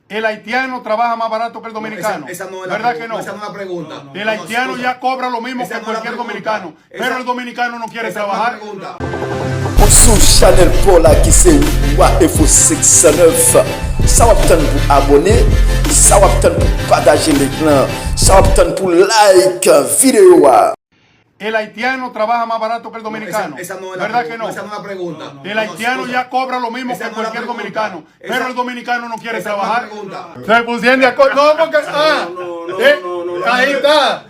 El haitiano trabaja más barato que el dominicano. Esa no es ¿Verdad que no? Esa no es la pregunta. El haitiano ya cobra lo mismo que cualquier dominicano. Pero el dominicano no quiere trabajar. Pour sous Chanel Paul qui c'est Info 609. Ça va pour abonner, ça va pour partager l'écran, ça va pour like vidéo. El haitiano trabaja más barato que el dominicano. Esa no es ¿Verdad que no? Esa no es la pregunta. El haitiano ya cobra lo mismo que cualquier dominicano. Pero el dominicano no quiere trabajar. Se pusieron de acuerdo. No, porque. Ahí está.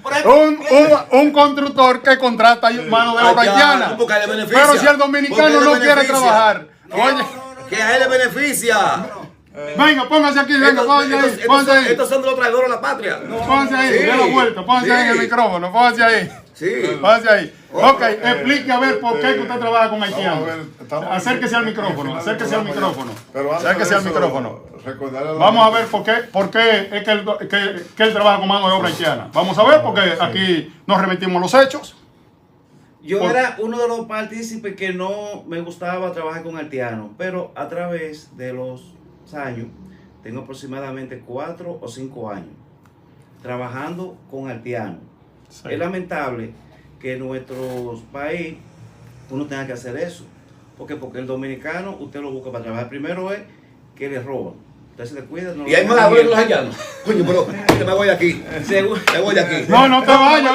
Un constructor que contrata mano de obra haitiana. Pero si el dominicano no quiere trabajar. Oye. Que a él le beneficia. Venga, póngase aquí, venga, póngase ahí. Póngase ahí. Estos son de los traidores a la patria. Póngase ahí, de la vuelta, póngase ahí en el micrófono, póngase ahí. Sí. Póngase ahí. Ok, explique a ver por qué usted trabaja con haitianos. Acérquese al micrófono, acérquese al micrófono. Acérquese al micrófono. Vamos a ver por qué es que él trabaja con mano de obra haitiana. Vamos a ver porque aquí nos remitimos los hechos. Yo era uno de los partícipes que no me gustaba trabajar con haitianos, pero a través de los años, tengo aproximadamente 4 o 5 años trabajando con haitianos. Sí. Es lamentable que en nuestro país uno tenga que hacer eso, porque el dominicano usted lo busca para trabajar. Primero es que le roban. Usted se le cuida. No, y hay más de los haitianos. Coño, pero me voy de aquí. Me voy de aquí. No te vayas,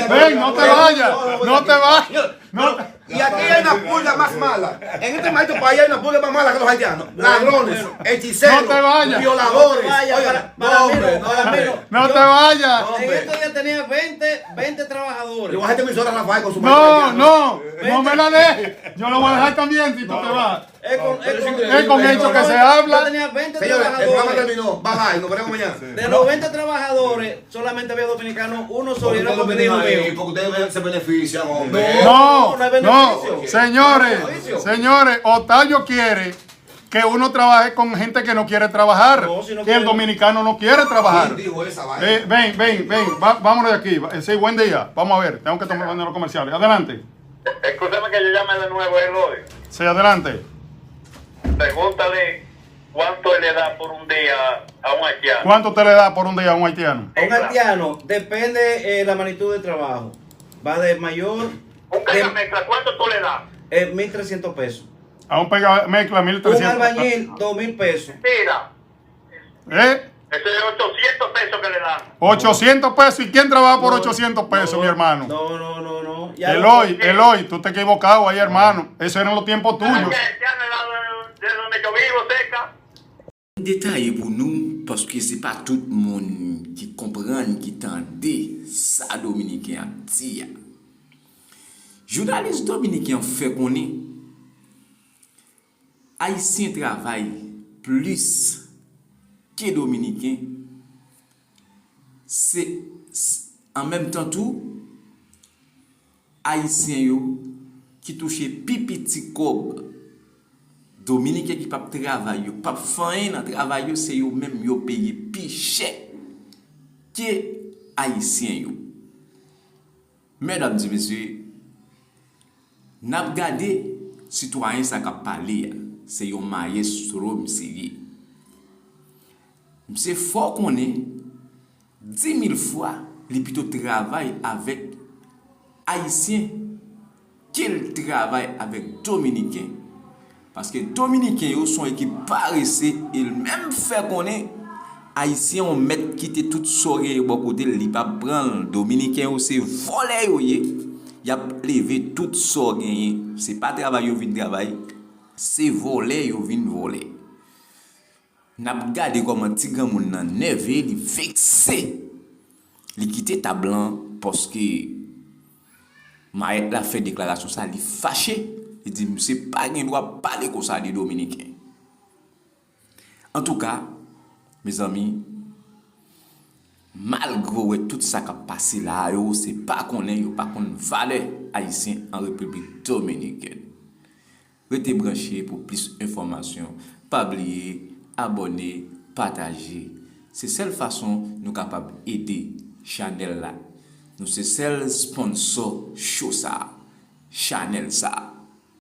ven, no te vayas. No te vayas. Y aquí hay una pulga más mala. En este maldito país hay una pulga más mala que los haitianos. Ladrones, hechiceros, violadores. No te vayas. En estos días tenía 20 trabajadores. Yo voy a dejar mi sola Rafael con su No me la dejes. Yo lo voy a dejar también si tú te vas. Es con hecho que se habla. Yo tenía 20 trabajadores. El programa terminó. Bye, nos veremos mañana. De los 20 trabajadores, solamente había dominicanos, uno solo. Y era porque ustedes se benefician, hombre. No, señores, Otallo quiere que uno trabaje con gente que no quiere trabajar, que el dominicano no quiere trabajar. Ven, vámonos de aquí. Sí, buen día. Vamos a ver, tengo que tomar los comerciales. Adelante. Escúchame que yo llame de nuevo, Eloy. Sí, adelante. Pregúntale cuánto le da por un día a un haitiano. ¿Cuánto te le da por un día a un haitiano? A un haitiano depende la magnitud de trabajo. Va de mayor. Un pegamezcla, ¿cuánto tú le das? 1.300 pesos. A un pegamezcla, 1.300. Un albañil, 2.000 pesos. Mira. ¿Eh? Eso es 800 pesos que le dan. 800 pesos. ¿Y quién trabaja por 800 pesos, mi hermano? No. Eloy, tú te has equivocado ahí, hermano. Eso eran los tiempos tuyos. De donde yo vivo, cerca. Détail pour nous, parce que c'est pas tout le monde qui comprend, qui tendait ça dominicain a dit. Journaliste dominicain fait connaître Haïtien travaille plus que dominicain. C'est en même temps tout Haïtien yo qui touche pipiti kob dominicain qui pas travailler, pas faire dans travail, c'est yo même yo payer plus cher que Haïtien yo. Mesdames et messieurs, n'a regardé citoyen ça qu'a parlé, c'est yo maestro monsieur. C'est fort qu'on est 10 000 fois les plutôt travail avec Haïtien qu'il travaille avec Dominicain. Parce que Dominicains sont équipe paresseux et même fait qu'on est Haïtien on met quitter toute soirée bon côté li pas prendre Dominicain aussi voler y a levé toute soirée c'est pas travail yo vinn travail c'est voler yo vinn voler. N'a regardé comment petit grand moun nan nervé li vexé li quitter ta blanc parce que Maët la fait déclaration ça li fâché. Il dit, c'est pas qu'il doit parler comme ça des Dominicains. En tout cas, mes amis, malgré tout ça qui a passé là, c'est pas qu'on ait pas qu'on valeur haïtien en République dominicaine. Restez branchés pour plus d'informations. Pas oublier, abonner, partager. C'est seule façon nous capables d'aider Chanel là. Nous c'est seul sponsor show ça, Chanel ça.